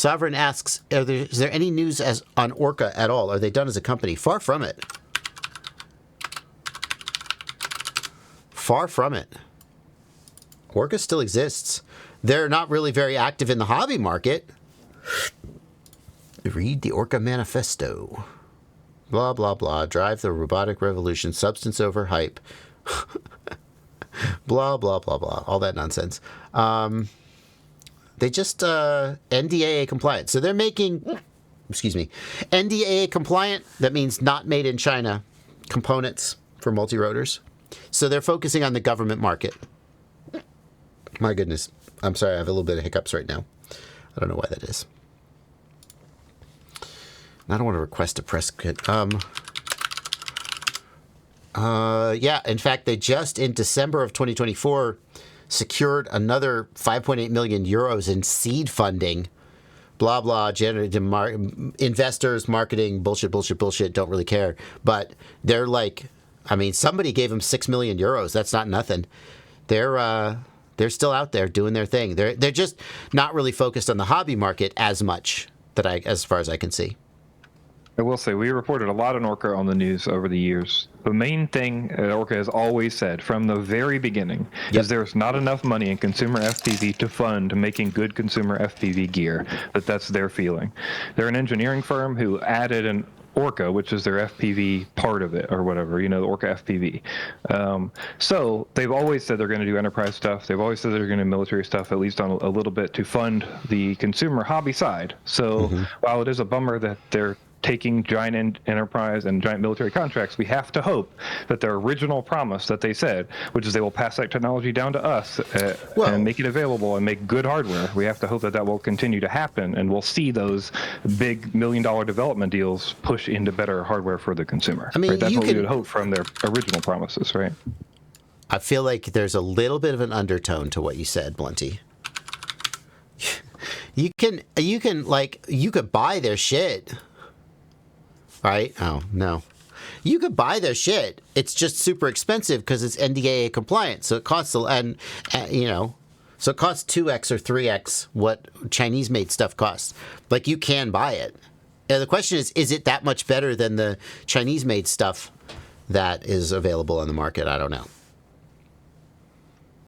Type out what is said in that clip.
Sovereign asks, is there any news on Orqa at all? Are they done as a company? Far from it. Far from it. Orqa still exists. They're not really very active in the hobby market. Read the Orqa manifesto. Blah, blah, blah. Drive the robotic revolution. Substance over hype. Blah, blah, blah, blah. All that nonsense. They just NDAA compliant. So they're making, NDAA compliant. That means not made in China components for multi-rotors. So they're focusing on the government market. My goodness. I'm sorry. I have a little bit of hiccups right now. I don't know why that is. I don't want to request a press kit. Yeah, in fact, they just, in December of 2024, secured another 5.8 million euros in seed funding. Blah, blah, investors, marketing, bullshit, don't really care. But they're like, I mean, somebody gave them 6 million euros. That's not nothing. They're still out there doing their thing. They're just not really focused on the hobby market as much, as far as I can see. I will say, we reported a lot on Orqa on the news over the years. The main thing Orqa has always said from the very beginning is there's not enough money in consumer FPV to fund making good consumer FPV gear. That's their feeling. They're an engineering firm who added an Orqa, which is their FPV part of it, or whatever, the Orqa FPV. So they've always said they're going to do enterprise stuff. They've always said they're going to do military stuff, at least on a little bit, to fund the consumer hobby side. So while it is a bummer that they're taking giant enterprise and giant military contracts, we have to hope that their original promise that they said, which is they will pass that technology down to us and make it available and make good hardware, we have to hope that that will continue to happen, and we'll see those big $1 million development deals push into better hardware for the consumer. I mean, right? That's what we would hope from their original promises, right? I feel like there's a little bit of an undertone to what you said, Blunty. You could buy their shit. Right? Oh, no. You could buy their shit. It's just super expensive because it's NDAA compliant. So it costs, so it costs 2x or 3x what Chinese-made stuff costs. Like, you can buy it. And the question is it that much better than the Chinese-made stuff that is available on the market? I don't know.